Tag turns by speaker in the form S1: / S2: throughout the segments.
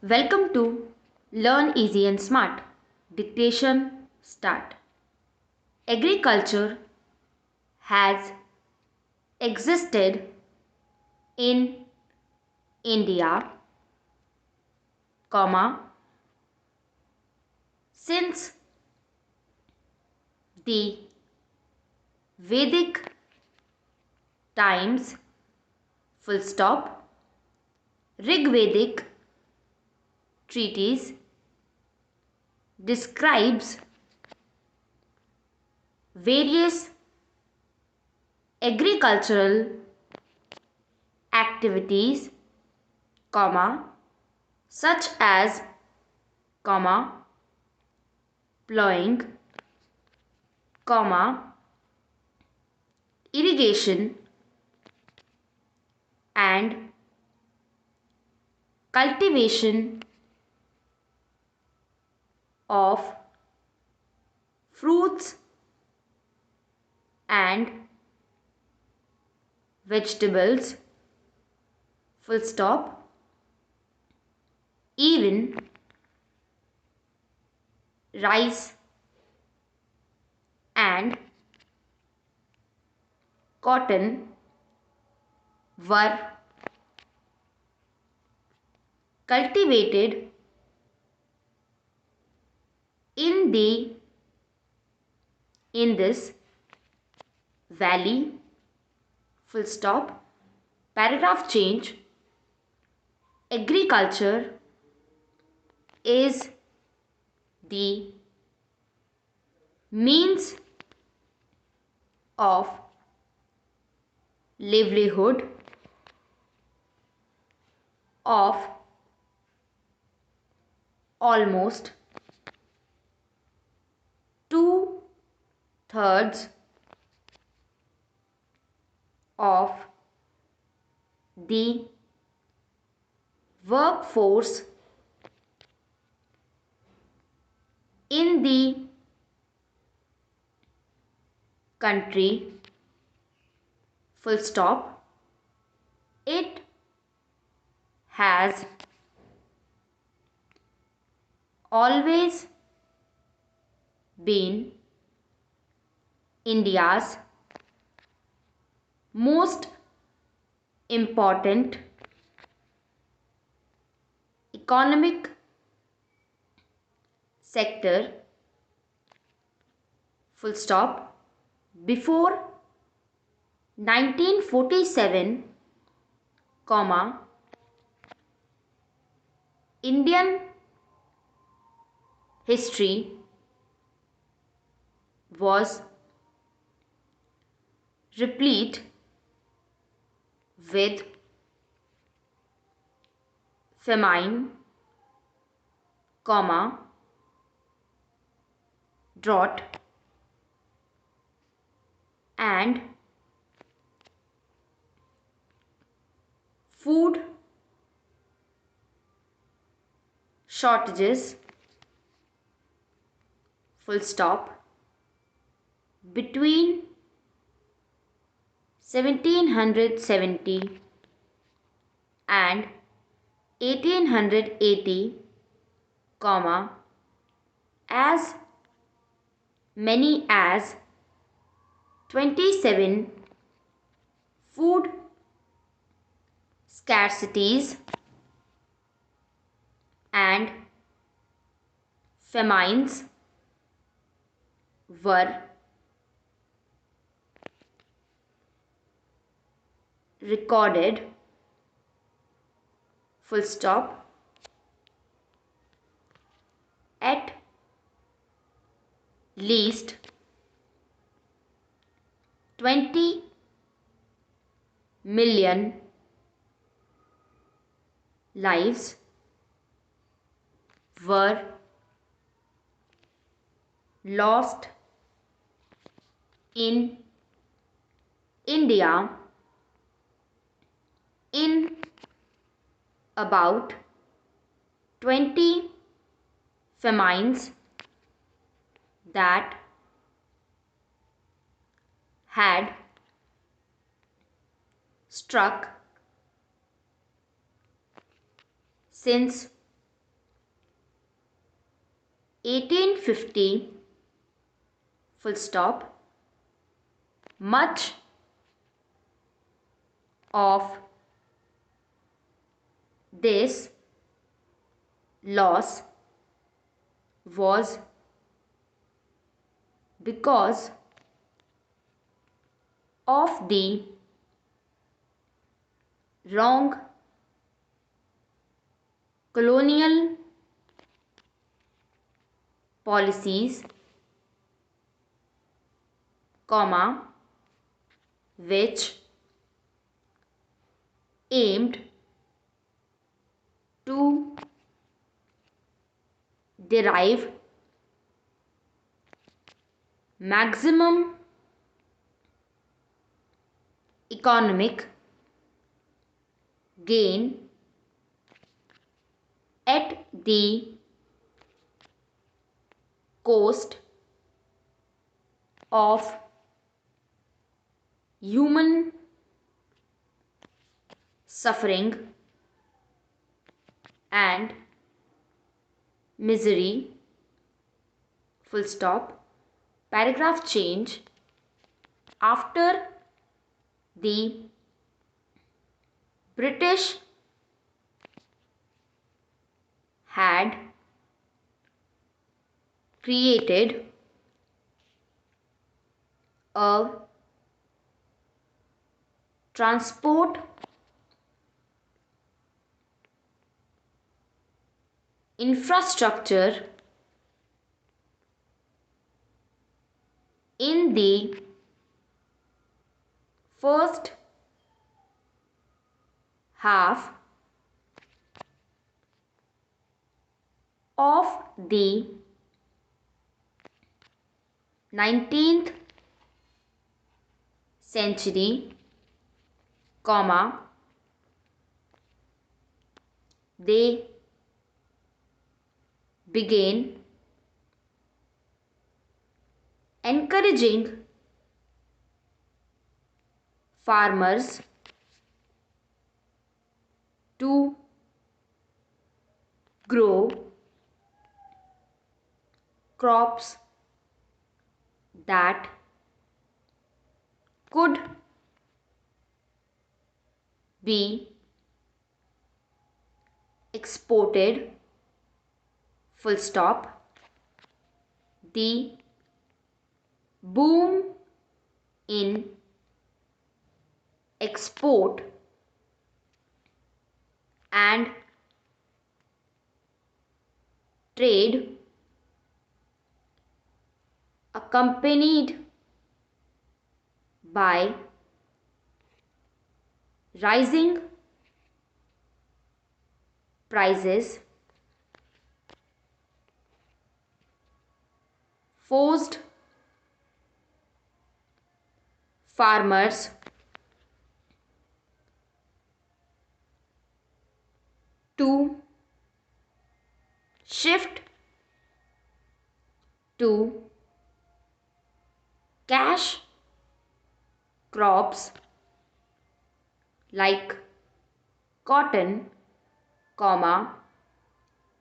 S1: Welcome to Learn Easy and Smart. Dictation start. Agriculture has existed in India, since the Vedic times, full stop. Rigvedic treatise describes various agricultural activities, such as, plowing, irrigation and cultivation of fruits and vegetables, full stop. Even rice and cotton were cultivated in this valley, full stop. Paragraph change. Agriculture is the means of livelihood of almost two-thirds of the workforce in the country, full stop. It has always been India's most important economic sector, full stop. Before 1947, Indian history was replete with famine, drought and food shortages, full stop. Between 1770 and 1880, as many as 27 food scarcities and famines were recorded, full stop. At least 20 million lives were lost in India in about 20 famines that had struck since 1850 full stop. Much of this loss was because of the wrong colonial policies, which aimed to derive maximum economic gain at the cost of human suffering and misery. Full stop. Paragraph change. After the British had created a transport infrastructure in the first half of the 19th century, they began encouraging farmers to grow crops that could be exported. Full stop. The boom in export and trade, accompanied by rising prices, forced farmers to shift to cash crops like cotton,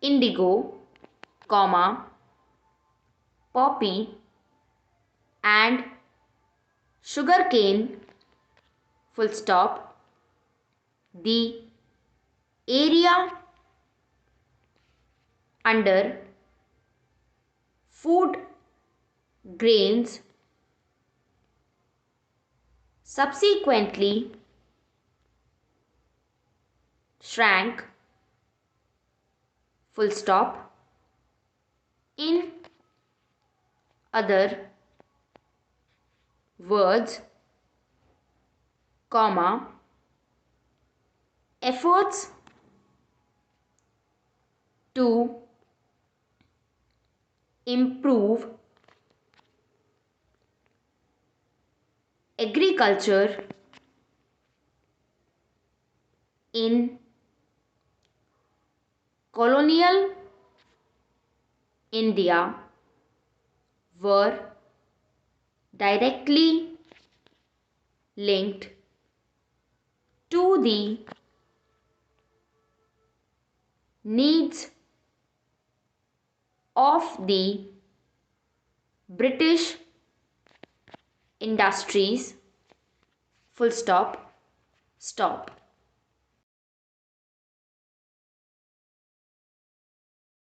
S1: indigo, poppy and sugarcane. Full stop. The area under food grains subsequently shrank. Full stop. In other words, efforts to improve agriculture in colonial India were directly linked to the needs of the British industries, full stop, stop.